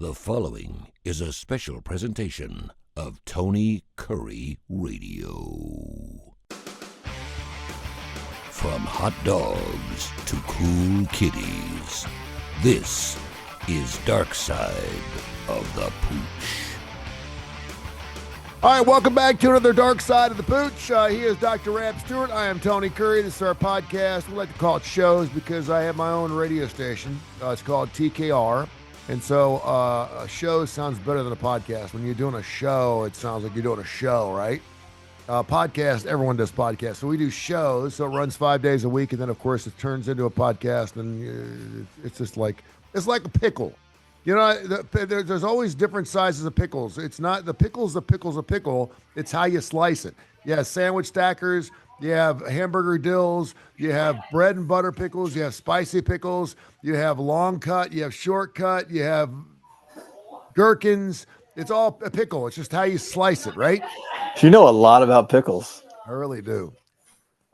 The following is a special presentation of Tony Curry Radio. From hot dogs to cool kitties, this is Darkside of the Pooch. All right, welcome back to another Dark Side of the Pooch. He is Dr. Rab Stewart. I am Tony Curry. This is our podcast. We like to call it shows because I have my own radio station. It's called TKR. And so a show sounds better than a podcast. When you're doing a show, it sounds like you're doing a show, right? Podcast, everyone does podcasts. So we do shows, so it runs 5 days a week. And then, of course, it turns into a podcast. And it's just like, it's like a pickle. You know, there's always different sizes of pickles. It's not the pickle's a pickle. It's how you slice it. You have sandwich stackers. You have hamburger dills. You have bread and butter pickles. You have spicy pickles. You have long cut. You have short cut. You have gherkins. It's all a pickle. It's just how you slice it, right? You know a lot about pickles. I really do.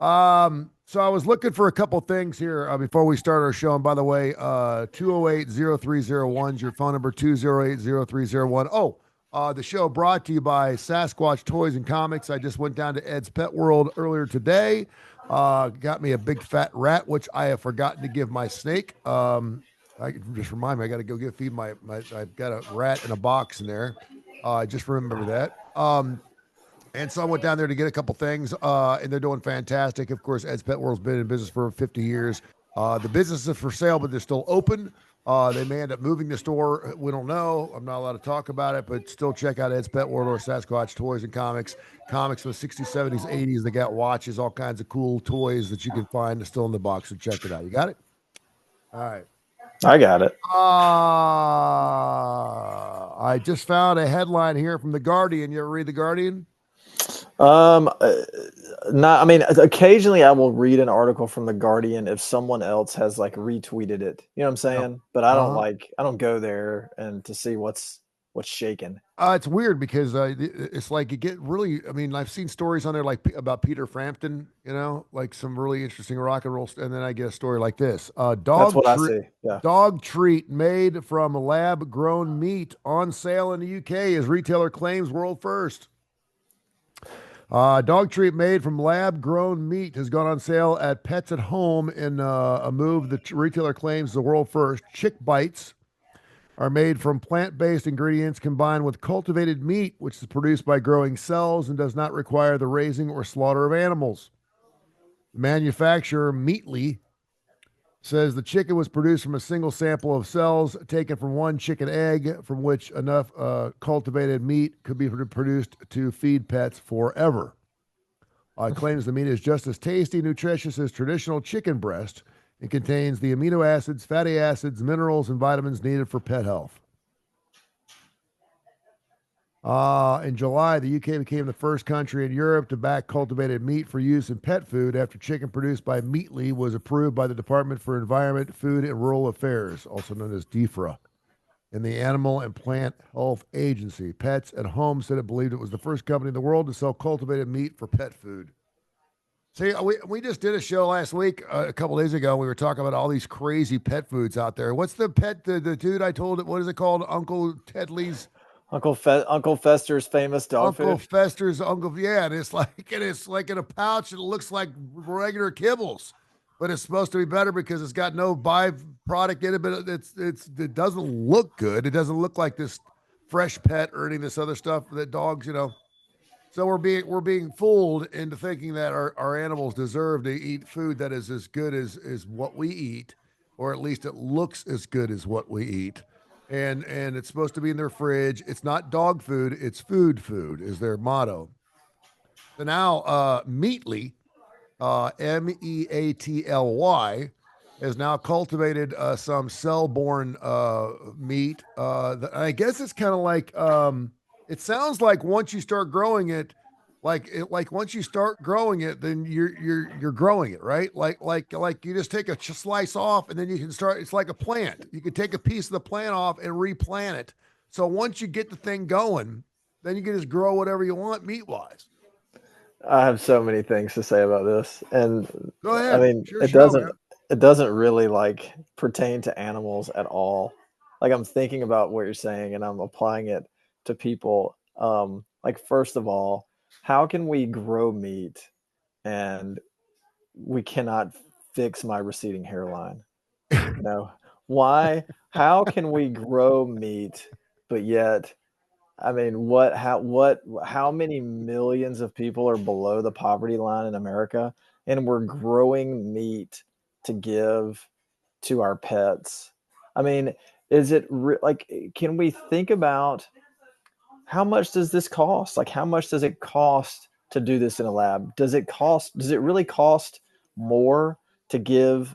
So I was looking for a couple things here before we start our show. And by the way, 208-0301 is your phone number, 208-0301. Oh, the show brought to you by Sasquatch Toys and Comics. I just went down to Ed's Pet World earlier today. Got me a big fat rat, which I have forgotten to give my snake. Just remind me, I got to feed my I've got a rat in a box in there. Just remember that. And so I went down there to get a couple things, and they're doing fantastic. Of course, Ed's Pet World's been in business for 50 years. The business is for sale, but they're still open. They may end up moving the store. We don't know. I'm not allowed to talk about it, but still check out Ed's Pet World or Sasquatch Toys and Comics. Comics from the 60s, 70s, 80s. They got watches, all kinds of cool toys that you can find still in the box. So check it out. You got it? All right. I got it. I just found a headline here from The Guardian. You ever read The Guardian? Not. I mean, occasionally I will read an article from The Guardian if someone else has like retweeted it. You know what I'm saying? But I don't I don't go there and to see what's shaking. It's weird because it's like you get really. I mean, I've seen stories on there like about Peter Frampton. You know, like some really interesting rock and roll. And then I get a story like this: That's what I see. Yeah. Dog treat made from lab-grown meat on sale in the UK as retailer claims world first. Dog treat made from lab-grown meat has gone on sale at Pets at Home in a move the retailer claims is the world first. Chick bites are made from plant-based ingredients combined with cultivated meat, which is produced by growing cells and does not require the raising or slaughter of animals. The manufacturer, Meatly, says the chicken was produced from a single sample of cells taken from one chicken egg, from which enough cultivated meat could be produced to feed pets forever. It claims the meat is just as tasty, nutritious as traditional chicken breast and contains the amino acids, fatty acids, minerals, and vitamins needed for pet health. In July, the UK became the first country in Europe to back cultivated meat for use in pet food after chicken produced by Meatly was approved by the Department for Environment, Food, and Rural Affairs, also known as DEFRA, and the Animal and Plant Health Agency. Pets at Home said it believed it was the first company in the world to sell cultivated meat for pet food. See, we just did a show last week, a couple days ago. We were talking about all these crazy pet foods out there. What's the dude I told it, what is it called? Uncle Tedley's? Uncle Fester's famous dog food. Uncle Fester's yeah, and it's like in a pouch and it looks like regular kibbles, but it's supposed to be better because it's got no byproduct in it. But it doesn't look good. It doesn't look like this fresh pet or any of this other stuff that dogs, you know. So we're being fooled into thinking that our animals deserve to eat food that is as good as what we eat, or at least it looks as good as what we eat. And it's supposed to be in their fridge. It's not dog food. It's food is their motto. So now Meatly, Meatly, has now cultivated some cell-borne meat. I guess it's kind of like, it sounds like once you start growing it, once you start growing it, then you're growing it, right? Like you just take a slice off and then you can start. It's like a plant. You can take a piece of the plant off and replant it. So once you get the thing going, then you can just grow whatever you want meat wise. I have so many things to say about this, and go ahead. I mean, it doesn't really like pertain to animals at all. like I'm thinking about what you're saying and I'm applying it to people. Like first of all, how can we grow meat and we cannot fix my receding hairline? You know, why? How can we grow meat, but yet, I mean, how many millions of people are below the poverty line in America, and we're growing meat to give to our pets? I mean, is it like, can we think about how much does this cost? Like, how much does it cost to do this in a lab? Does it really cost more to give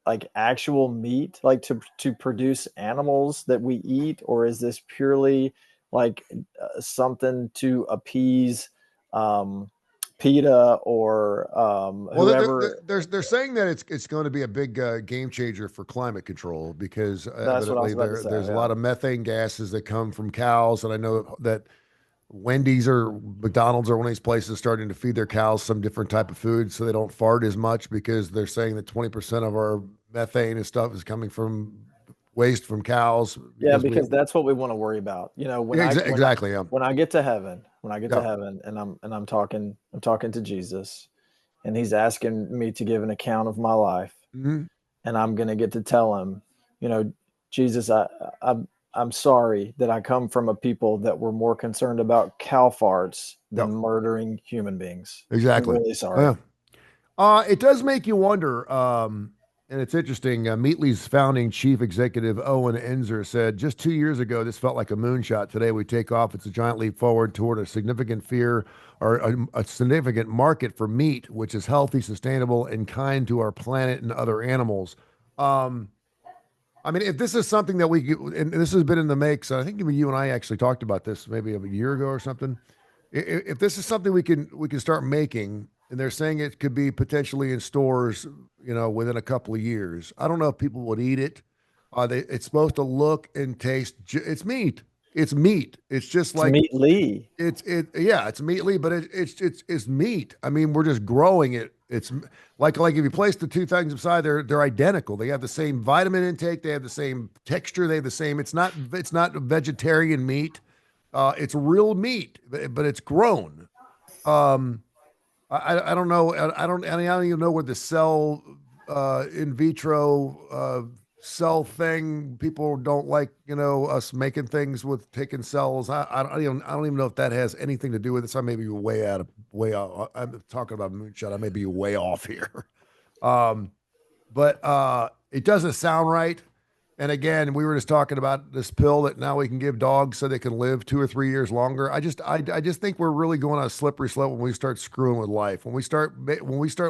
like actual meat, like to produce animals that we eat? Or is this purely like something to appease um, PETA or Well, whoever? they're saying that it's going to be a big game changer for climate control because That's what I evidently was about to say. there's a Yeah. lot of methane gases that come from cows, and I know that Wendy's or McDonald's or one of these places starting to feed their cows some different type of food so they don't fart as much because they're saying that 20% of our methane and stuff is coming from waste from cows Yeah, because we because that's what we want to worry about. You know, yeah, exactly, yeah, when I get to heaven, yeah, and I'm talking to Jesus, and he's asking me to give an account of my life, hmm and I'm going to get to tell him, you know, Jesus, I'm sorry that I come from a people that were more concerned about cow farts yeah, than murdering human beings. I'm exactly. really Yeah. sorry. It does make you wonder, and it's interesting. Meatly's founding chief executive Owen Enzer said, "Just 2 years ago, this felt like a moonshot. Today, we take off. It's a giant leap forward toward a significant fear or a significant market for meat, which is healthy, sustainable, and kind to our planet and other animals." Um, I mean, if this is something that and this has been in the makes, I think even you and I actually talked about this maybe a year ago or something. If this is something we can start making, and they're saying it could be potentially in stores, within a couple of years, I don't know if people would eat it. It's supposed to look and taste. It's meat. It's meat. It's just It's like Meat Lee. yeah, it's meatly, but it's meat. I mean, we're just growing it. It's like if you place the two things beside, they're identical. They have the same vitamin intake. They have the same texture. They have the same. It's not vegetarian meat. It's real meat, but it's grown. Um, I don't know. I don't even know where the cell in vitro cell thing. People don't like us making things with taking cells. I don't even know if that has anything to do with it. So I may be way out. I'm talking about moonshot. I may be way off here. Um, but it doesn't sound right. And again, we were just talking about this pill that now we can give dogs so they can live 2 or 3 years longer. I just think we're really going on a slippery slope when we start screwing with life. When we start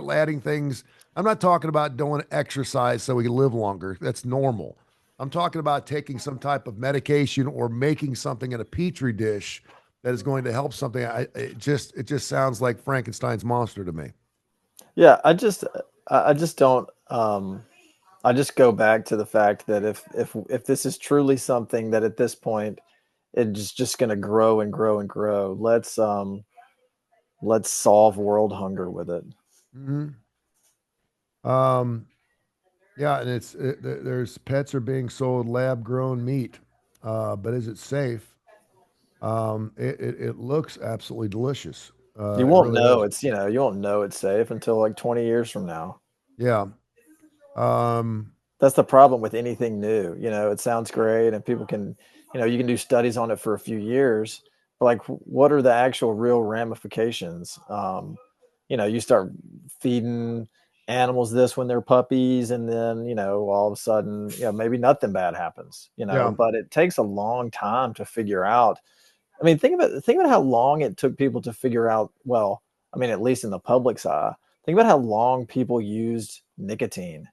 adding things. I'm not talking about doing exercise so we can live longer. That's normal. I'm talking about taking some type of medication or making something in a petri dish that is going to help something. It just sounds like Frankenstein's monster to me. Yeah, I just don't. I just go back to the fact that if this is truly something that at this point it's just going to grow and grow and grow, let's solve world hunger with it. hmm Um, Yeah, and there's pets are being sold lab grown meat, but is it safe? It looks absolutely delicious. You It won't really know does. it's you won't know it's safe until like 20 years from now. Yeah. Um, That's the problem with anything new. It sounds great and people can, you can do studies on it for a few years, but like what are the actual real ramifications? You start feeding animals this when they're puppies, and then, all of a sudden, maybe nothing bad happens, yeah. but it takes a long time to figure out. I mean, think about how long it took people to figure out, well, I mean, at least in the public's eye, think about how long people used nicotine,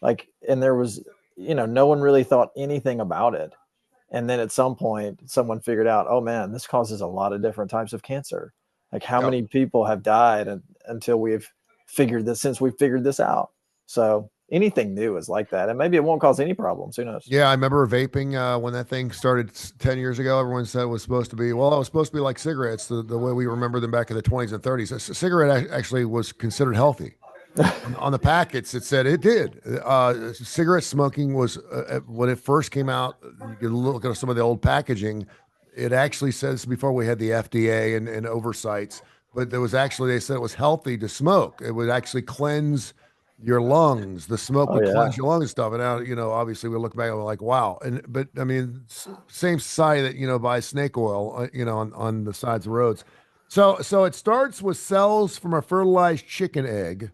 like, and there was, no one really thought anything about it. And then at some point someone figured out, oh man, this causes a lot of different types of cancer. Like, how Yeah. many people have died until we've since we figured this out? So anything new is like that, and maybe it won't cause any problems, who knows? Yeah, I remember vaping when that thing started 10 years ago. Everyone said it was supposed to be, well, it was supposed to be like cigarettes, the way we remember them back in the 20s and 30s. A cigarette actually was considered healthy. On the packets, it said it did. Cigarette smoking was when it first came out. You could look at some of the old packaging. It actually says before we had the FDA and oversights, but there was actually they said it was healthy to smoke. It would actually cleanse your lungs. The smoke Oh would yeah. cleanse your lungs and stuff. And now, obviously we look back and we're like, wow. But I mean, same society that buys snake oil, on the sides of roads. So it starts with cells from a fertilized chicken egg.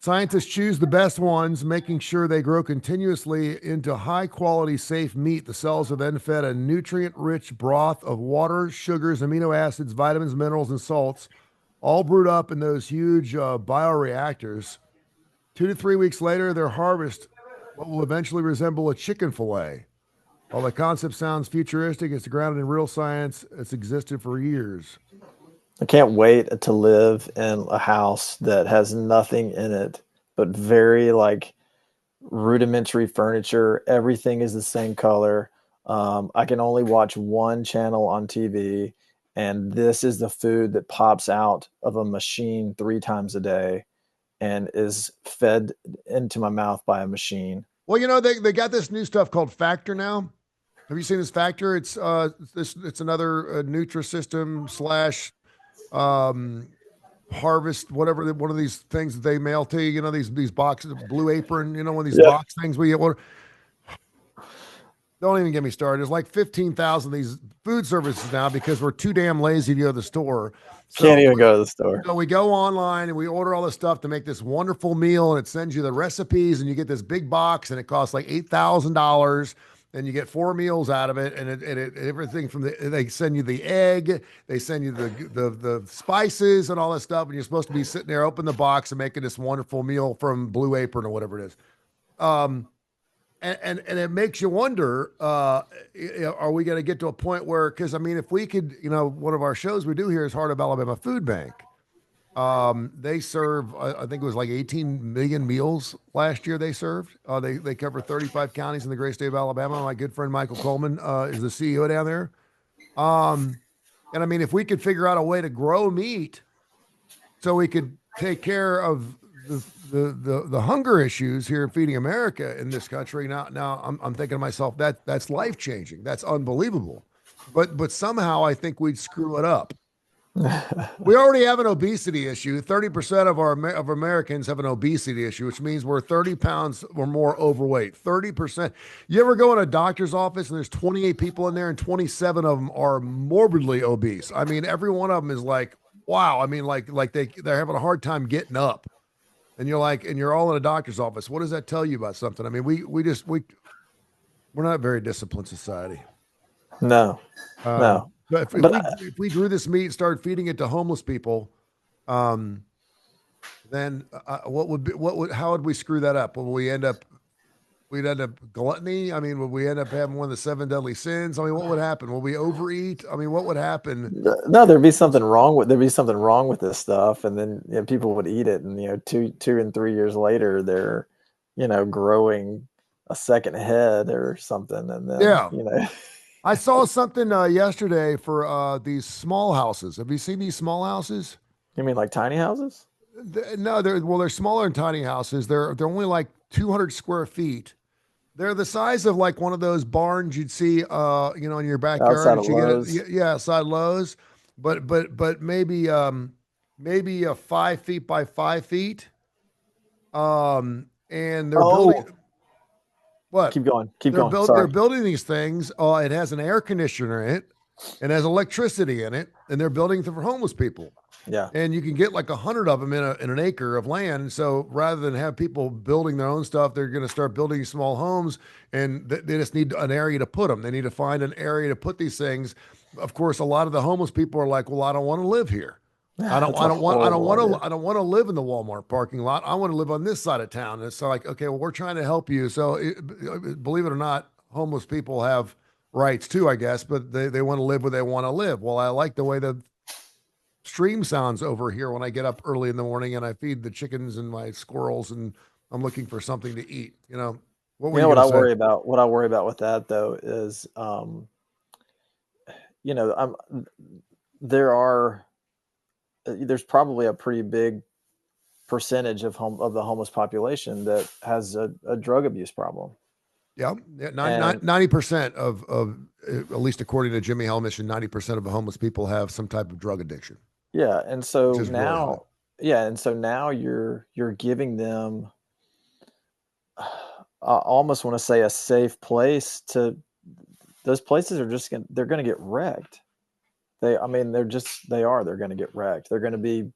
Scientists choose the best ones, making sure they grow continuously into high quality, safe meat. The cells are then fed a nutrient rich broth of water, sugars, amino acids, vitamins, minerals, and salts, all brewed up in those huge bioreactors. 2 to 3 weeks later, they're harvested what will eventually resemble a chicken fillet. While the concept sounds futuristic, it's grounded in real science. It's existed for years. I can't wait to live in a house that has nothing in it but very like rudimentary furniture. Everything is the same color. I can only watch one channel on TV, and this is the food that pops out of a machine 3 times a day and is fed into my mouth by a machine. Well, they got this new stuff called Factor now. Have you seen this Factor? It's another Nutrisystem slash um, Harvest, whatever one of these things that they mail to you. These boxes, Blue Apron. One of these Yeah. box things we get. Don't even get me started. There's like 15,000 of these food services now because we're too damn lazy to go to the store. Can't So even go to the store. So we go online and we order all this stuff to make this wonderful meal, and it sends you the recipes, and you get this big box, and it costs like $8,000, and you get 4 meals out of it, and everything from they send you the egg, they send you the spices and all that stuff, and you're supposed to be sitting there, open the box, and making this wonderful meal from Blue Apron or whatever it is. And it makes you wonder, are we going to get to a point where, because I mean, if we could, one of our shows we do here is Heart of Alabama Food Bank. They serve, I think it was like 18 million meals last year they served. They cover 35 counties in the great state of Alabama. My good friend Michael Coleman is the CEO down there. And I mean, if we could figure out a way to grow meat so we could take care of the hunger issues here in Feeding America in this country. Now I'm thinking to myself that's life changing. That's unbelievable. But somehow I think we'd screw it up. We already have an obesity issue. 30% of Americans have an obesity issue, which means we're 30 pounds or more overweight. 30%. You ever go in a doctor's office and there's 28 people in there and 27 of them are morbidly obese? I mean, every one of them is like, wow. I mean, like they're having a hard time getting up. And you're all in a doctor's office. What does that tell you about something? I mean, we're not a very disciplined society. No. But if we grew this meat and started feeding it to homeless people, then how would we screw that up? We'd end up gluttony. I mean, would we end up having one of the 7 deadly sins? I mean, what would happen? Will we overeat? I mean, what would happen? No, there'd be something wrong with this stuff, and then people would eat it, and 2 and 3 years later, they're growing a second head or something, and then I saw something yesterday for these small houses. Have you seen these small houses? You mean like tiny houses? No, they're smaller than tiny houses. They're only like 200 square feet. They're the size of like one of those barns you'd see, in your backyard. Outside of Lowe's. Outside Lowe's, but maybe 5 feet by 5 feet. And they're building. What? Keep going. Sorry. They're building these things. It has an air conditioner in it. It has electricity in it, and they're building them for homeless people. Yeah. And you can get like 100 of them in an acre of land. So rather than have people building their own stuff, they're going to start building small homes, and they just need an area to put them. They need to find an area to put these things. Of course, a lot of the homeless people are like, "Well, I don't want to live here. I don't want to live in the Walmart parking lot. I want to live on this side of town." And it's like, okay, well, we're trying to help you. So believe it or not, homeless people have rights too, I guess, but they want to live where they want to live. Well, I like the way the stream sounds over here when I get up early in the morning and I feed the chickens and my squirrels, and I'm looking for something to eat. What I worry about with that though is, there's probably a pretty big percentage of the homeless population that has a drug abuse problem. Yeah, And 90% of at least according to Jimmy Hell Mission, 90% of the homeless people have some type of drug addiction, yeah, and which so is really high. now, yeah, and so now you're giving them I almost want to say a safe place to. Those places are just they're going to get wrecked. I mean, they're going to get wrecked. They're going to be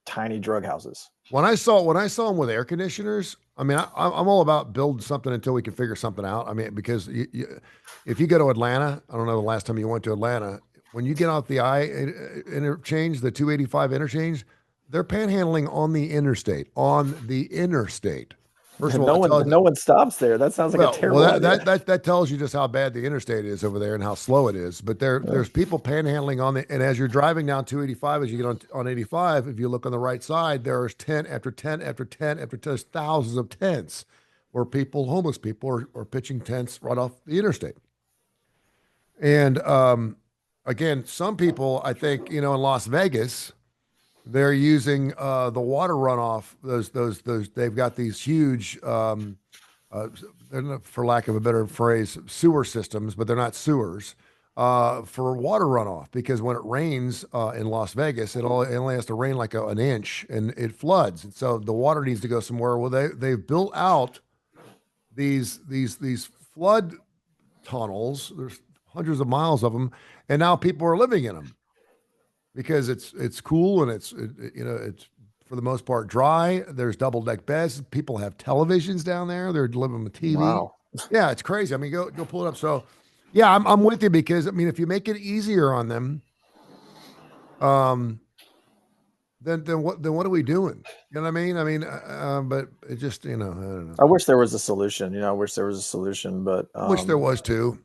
tiny drug houses. When I saw them with air conditioners, I mean, I'm all about building something until we can figure something out. I mean, because if you go to Atlanta, I don't know the last time you went to Atlanta, when you get off the interchange, the 285 interchange, they're panhandling on the interstate. First of all, No one stops there. That sounds like a terrible idea. that tells you just how bad the interstate is over there and how slow it is. But there's people panhandling and as you're driving down 285, as you get on 85, if you look on the right side, there's tent after tent after tent after there's thousands of tents where homeless people are pitching tents right off the interstate. And again, some people, I think, in Las Vegas, they're using the water runoff. Those. They've got these huge, for lack of a better phrase, sewer systems, but they're not sewers for water runoff because when it rains in Las Vegas, it only has to rain like an inch and it floods, and so the water needs to go somewhere. Well, they've built out these flood tunnels. There's hundreds of miles of them, and now people are living in them. Because it's cool and it's for the most part dry. There's double deck beds. People have televisions down there. They're living with TV. Wow. Yeah, it's crazy. I mean, go pull it up. So, yeah, I'm with you because I mean, if you make it easier on them, then what are we doing? You know what I mean? I mean, but it just I don't know. I wish there was a solution. I wish there was a solution, but I wish there was too.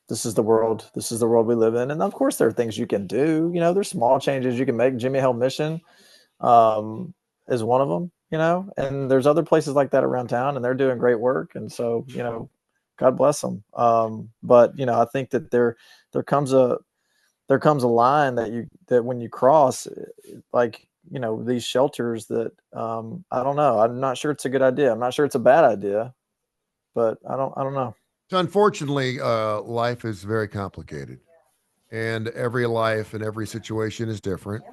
This is the world. This is the world we live in, and of course, there are things you can do. There's small changes you can make. Jimmy Hell Mission is one of them. And there's other places like that around town, and they're doing great work. And so, God bless them. But I think that there comes a line that when you cross, like these shelters that I don't know. I'm not sure it's a good idea. I'm not sure it's a bad idea, but I don't know. So unfortunately, life is very complicated, and every life and every situation is different.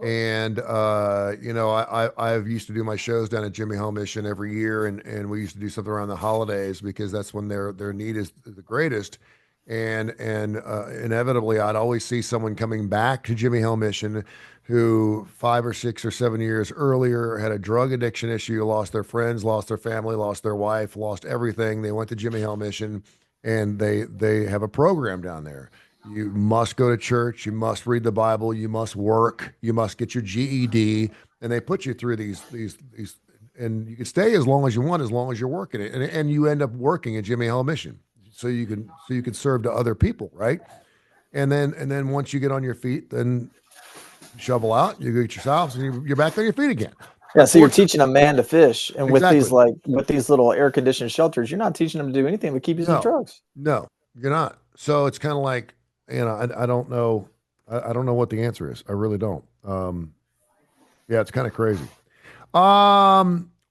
And I've used to do my shows down at Jimmy Hell Mission every year, and we used to do something around the holidays because that's when their need is the greatest. And inevitably, I'd always see someone coming back to Jimmy Hell Mission who 5 or 6 or 7 years earlier had a drug addiction issue, lost their friends, lost their family, lost their wife, lost everything. They went to Jimmy Hell Mission, and they have a program down there. You must go to church. You must read the Bible. You must work. You must get your GED, and they put you through these, and you can stay as long as you want, as long as you're working it, and you end up working at Jimmy Hell Mission, so you can serve to other people, right? And then once you get on your feet, then shovel out, you get yourself, and you're back on your feet again. Yeah, so you're teaching a man to fish, and Exactly. with these little air conditioned shelters, you're not teaching them to do anything but keep using drugs. No, you're not. So it's kind of like I don't know. I don't know what the answer is. I really don't. Yeah, it's kind of crazy. Also,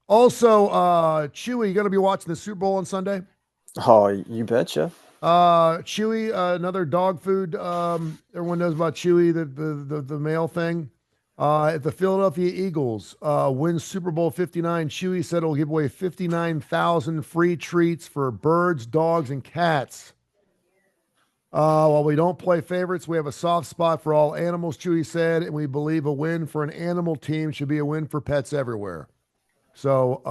Chewy, you going to be watching the Super Bowl on Sunday? Oh, you betcha. Chewy, another dog food. Everyone knows about Chewy, the male thing. If the Philadelphia Eagles win Super Bowl 59, Chewy said it'll give away 59,000 free treats for birds, dogs, and cats. While we don't play favorites, we have a soft spot for all animals, Chewy said, and we believe a win for an animal team should be a win for pets everywhere. So,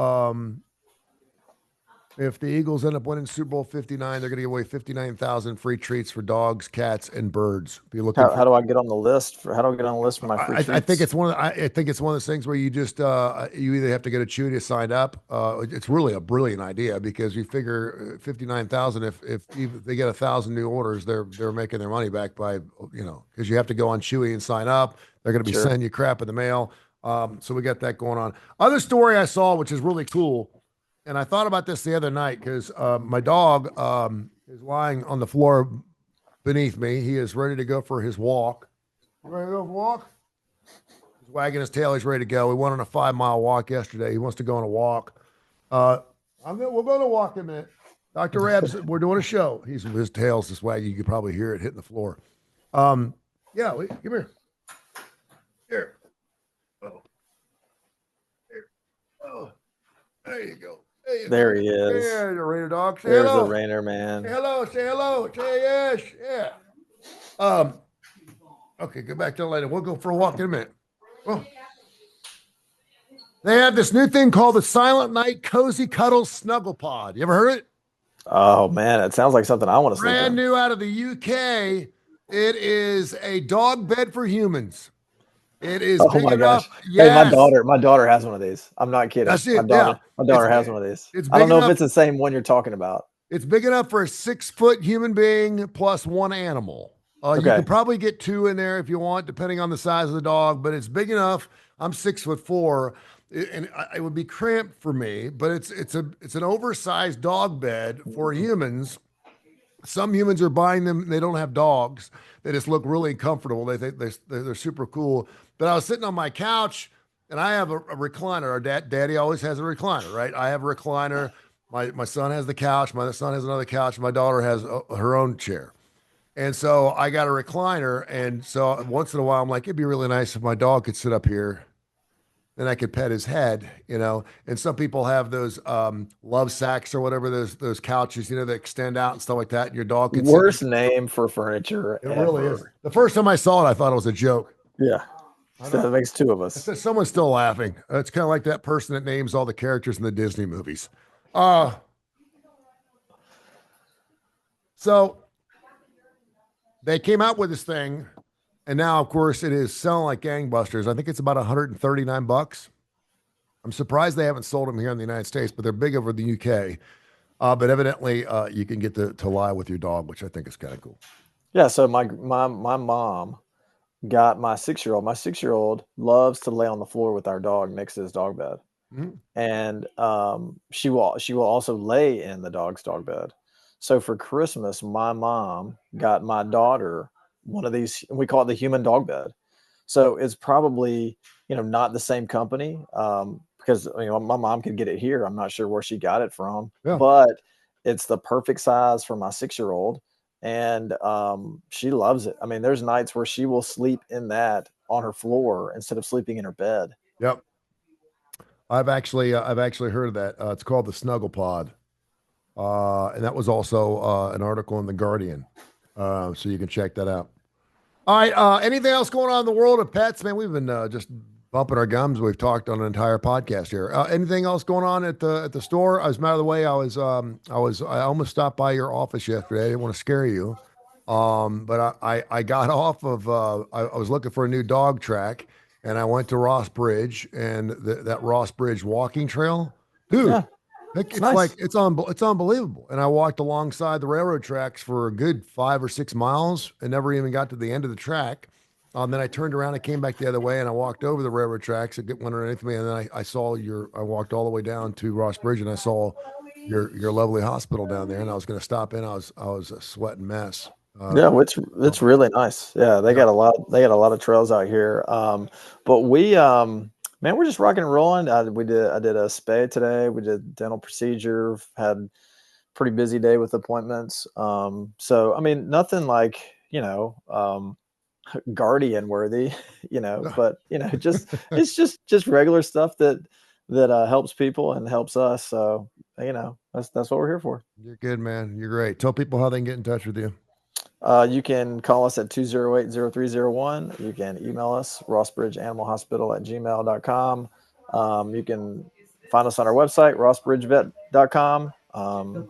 if the Eagles end up winning Super Bowl 59, they're going to give away 59,000 free treats for dogs, cats, and birds. Be looking. How do I get on the list? How do I get on the list for my free treats? I think it's one of those things where you just you either have to get a Chewy to sign up. It's really a brilliant idea because you figure 59,000. If they get 1,000 new orders, they're making their money back by because you have to go on Chewy and sign up. They're going to be sending you crap in the mail. So we got that going on. Other story I saw, which is really cool. And I thought about this the other night because my dog is lying on the floor beneath me. He is ready to go for his walk. You ready to go for a walk? He's He's wagging his tail. He's ready to go. We went on a 5-mile walk yesterday. He wants to go on a walk. We're going to walk in a minute. Dr. Rabs, we're doing a show. His tail's just wagging. You can probably hear it hitting the floor. Come here. Here. Oh. Here. Oh. There you go. There he is. There's the Rainer dog. Say There's hello. the Rainer man. Say hello. Say hello. Say yes. Yeah. Okay, go back to the later. We'll go for a walk in a minute. Oh. They have this new thing called the Silent Night Cozy Cuddle Snuggle Pod. You ever heard it? Oh man, it sounds like something I want to sleep in. Brand new out of the UK. It is a dog bed for humans. It is big enough. Yes. Hey, my daughter has one of these. I'm not kidding. That's it. My daughter has one of these. I don't know if it's the same one you're talking about. It's big enough for a 6-foot human being plus one animal. You can probably get 2 in there if you want, depending on the size of the dog, but it's big enough. I'm 6'4", and it would be cramped for me, but it's an oversized dog bed for humans. Some humans are buying them. They don't have dogs. They just look really comfortable. They think they're super cool. But I was sitting on my couch, and I have a recliner. Our daddy always has a recliner, right? I have a recliner. My son has the couch. My son has another couch. My daughter has her own chair. And so I got a recliner. And so once in a while, I'm like, it'd be really nice if my dog could sit up here. Then I could pet his head, And some people have those love sacks or whatever, those couches, that extend out and stuff like that. And your dog could Worst name for furniture. It really is. The first time I saw it, I thought it was a joke. Yeah. So that makes 2 of us. Someone's still laughing. It's kind of like that person that names all the characters in the Disney movies. So they came out with this thing, and now, of course, it is selling like gangbusters. I think it's about $139. I'm surprised they haven't sold them here in the United States, but they're big over the UK. But evidently, you can get to lie with your dog, which I think is kind of cool. Yeah. So my mom got my 6-year-old. My 6-year-old loves to lay on the floor with our dog next to his dog bed, and she will also lay in the dog's dog bed. So for Christmas, my mom got my daughter one of these. We call it the human dog bed. So it's probably not the same company because my mom could get it here. I'm not sure where she got it from, but it's the perfect size for my 6-year-old. And she loves it. I mean, there's nights where she will sleep in that on her floor instead of sleeping in her bed. Yep. I've actually heard of that. It's called the Snuggle Pod. And that was also an article in The Guardian. So you can check that out. All right. Anything else going on in the world of pets? Man, we've been just bumping our gums. We've talked on an entire podcast here. Anything else going on at the store? As a matter of the way, I almost stopped by your office yesterday. I didn't want to scare you. But I got off of, I was looking for a new dog track, and I went to Ross Bridge, and that Ross Bridge walking trail, dude. Yeah. It's nice. Like it's unbelievable. And I walked alongside the railroad tracks for a good 5 or 6 miles and never even got to the end of the track. Then I turned around and came back the other way, and I walked over the railroad tracks. It went underneath me, and then I walked all the way down to Ross Bridge, and I saw your lovely hospital down there. And I was going to stop in. I was a sweating mess. It's really nice. Yeah, they got a lot of trails out here. But we man, we're just rocking and rolling. I did a spay today. We did a dental procedure. Had a pretty busy day with appointments. So I mean, nothing like Guardian worthy, but it's just regular stuff that helps people and helps us. So that's what we're here for. You're good, man. You're great. Tell people how they can get in touch with you. You can call us at 208-0301. You can email us, rossbridgeanimalhospital@gmail.com. You can find us on our website, rossbridgevet.com. Find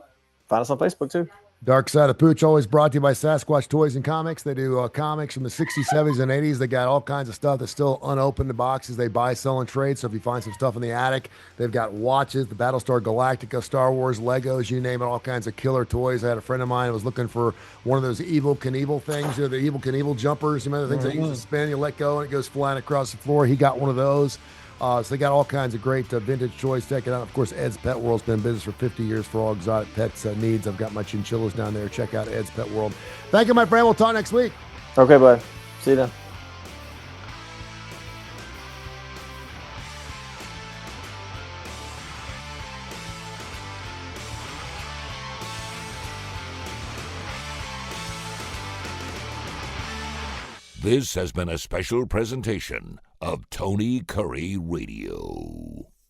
us on Facebook too. Darkside of Pooch, always brought to you by Sasquatch Toys and Comics. They do comics from the 60s, 70s, and 80s. They got all kinds of stuff that's still unopened in boxes. They buy, sell, and trade. So if you find some stuff in the attic, they've got watches, the Battlestar Galactica, Star Wars, Legos, you name it, all kinds of killer toys. I had a friend of mine who was looking for one of those Evel Knievel things, the Evel Knievel jumpers, the things that you use to spin, you let go, and it goes flying across the floor. He got one of those. So they got all kinds of great vintage toys. Check it out. Of course, Ed's Pet World's been in business for 50 years for all exotic pets needs. I've got my chinchillas down there. Check out Ed's Pet World. Thank you, my friend. We'll talk next week. Okay, bud. See you then. This has been a special presentation of Tony Curry Radio.